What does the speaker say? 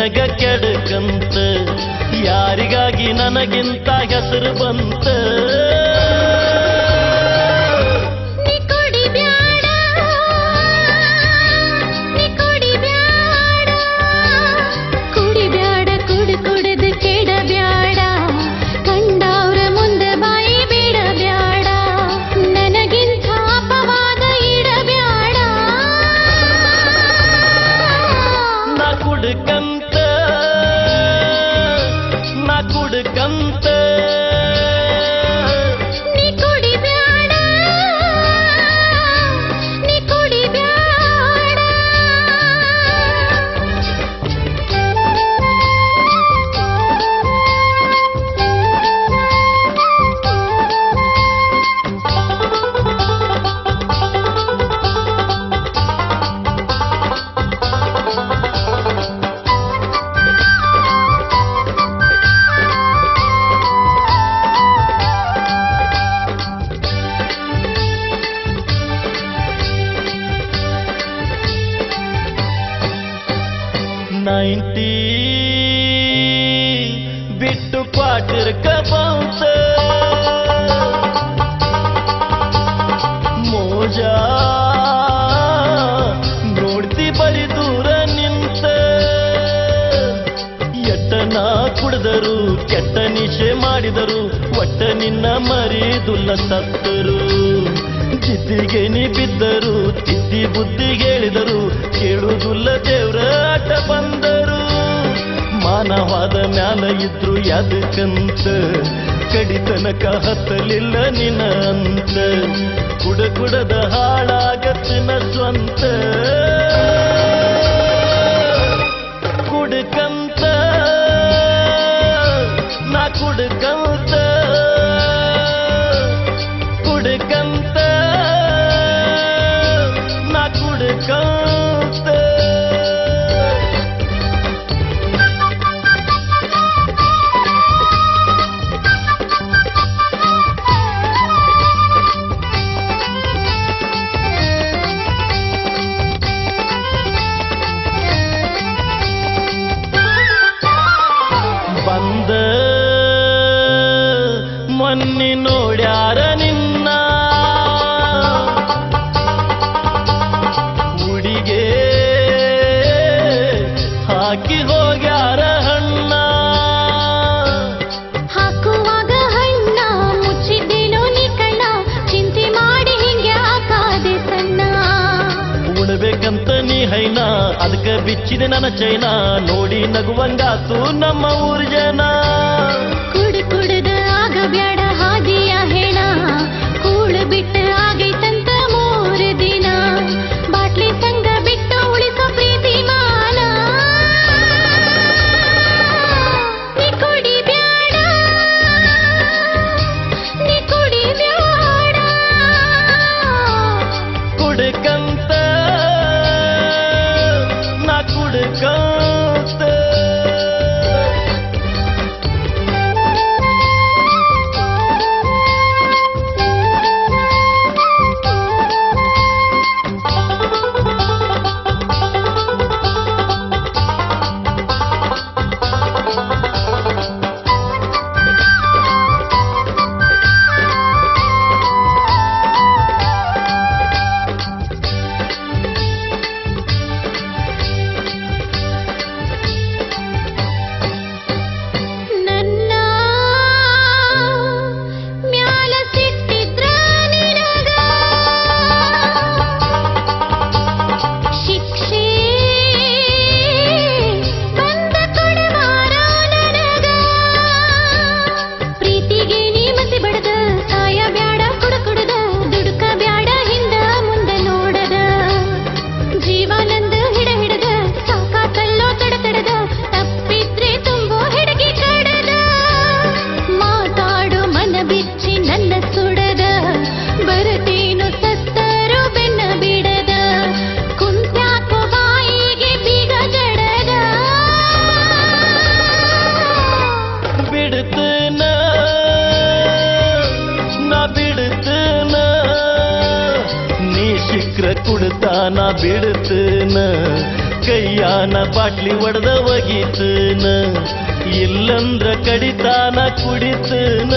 ನಿನಗ ಕೆಡಕಂತ ಯಾರಿಗಾಗಿ ನನಗಿಂತ ಹೆಸರು ಬಂತ ಬಿಟ್ಟು ಕ್ವಾರ್ಟರ್ಕ ಬಂತ ಮೋಜ ನೋಡ್ತಿ ಬರಿ ದೂರ ನಿಂತ ಎಟ್ಟನ ಕುಡಿದರು ಕೆಟ್ಟ ನಿಶೆ ಮಾಡಿದರು ಒಟ್ಟ ನಿನ್ನ ಮರಿದುಲ್ಲ ಸತ್ತರು ಜಿದ್ದಿಗೆ ನೀ ಬಿದ್ದರು ತಿದ್ದಿ ಬುದ್ಧಿ ಹೇಳಿದರು ಕೇಳುವುದಿಲ್ಲ ದೇವ್ರ ಆಟ ಬಂದರು ಮಾನವಾದ ಮ್ಯಾಲ ಇದ್ರು ಯಾದಕ್ಕಂತ ಕಡಿತನಕ ಹತ್ತಲಿಲ್ಲ ನಿನ ಅಂತ ಕುಡದ ಹಾಳಾಗತ್ತಿನ ಸ್ವಂತ ಕುಡ್ಕಂತ ನಾ ಕುಡ್ಕಂತ ಕುಡ್ಕಂತ ನಾ ಕುಡ್ಕಂತ ಬಂದ ಮೊನ್ನೆ ನೋಡ್ಯಾರ ನಿನ್ನ ಹುಡಿಗೆ ಹಾಕಿ ಹೋಗ್ಯಾರ ಹಣ್ಣ ಹಾಕುವಾಗ ಹಣ್ಣ ಮುಚ್ಚಿದ್ದೇನೋ ನೀ ಕಣ್ಣ ಚಿಂತೆ ಮಾಡಿ ಹಿಂಗೆ ಆಕಾದೆ ಸಣ್ಣ ಉಣ್ಬೇಕಂತ ನೀ ಹೈನ ಅದಕ್ಕೆ ಬಿಚ್ಚಿದೆ ನನ್ನ ಚೈನ ನೋಡಿ ನಗುವಂಗಾತು ನಮ್ಮ ಊರ್ ಜನ ಕುಡಿದ ಆಗ ಬ್ಯಾಡ ಹಾದಿಯ ಹೆಣ ಕೂಳು ಬಿಟ್ಟು ಆಗೈತಂತ 3 ದಿನ ಬಾಟ್ಲಿ ಸಂಗ ಬಿಟ್ಟು ಉಳಿಸೋ ಪ್ರೀತಿ ಮಾನ ನೀ ಕುಡಿ ಬ್ಯಾಡ ನೀ ಕುಡಿ ಬ್ಯಾಡ ಕುಡ್ಕಂತ ನಾ ಕುಡ್ಕಂತ ನನ್ನ ಮ್ಯಾಲ ಸಿಟ್ಟಿದ್ರ ನಿನಗ ಶಿಕ್ಷೆ ಬಂದ ಕೊಡವಾರ ನನಗ ಪ್ರೀತಿಗೆ ನೀ ಮತಿ ಬಡದ ಸಾಯ ಬ್ಯಾಡ ಕುಡುದ ದುಡುಕ ಬ್ಯಾಡ ಹಿಂದ ಮುಂದ ನೋಡದ ಜೀವನಂದ ಹಿಡದ ಸಾಕಾತಲ್ಲೋ ತಡದ ತಪ್ಪಿದ್ರೆ ತುಂಬೋ ಹಿಡಗಿ ಕಡದ ಮಾತಾಡು ಮನ ಬಿಚ್ಚಿ ನನ್ನ ಸುಡದ ಬರತೇನು ಸತ್ತರು ಬೆನ್ನ ಬಿಡದ ಕುಂತ್ಯಾಕೋ ಬಾಯಿಗೆ ಬೀಗ ಜಡದ ಬಿಡ್ತನ ನಾ ಬಿಡ್ತನ ನೀ ಶಿಕ್ರ ಕುಡ್ತಾನ ಬಿಡ್ತನ ಕೈಯಾನ ಬಾಟ್ಲಿ ಒಡೆದ ಒಗಿತನ ಇಲ್ಲಂದ್ರ ಕಡಿತಾನ ಕುಡಿತನ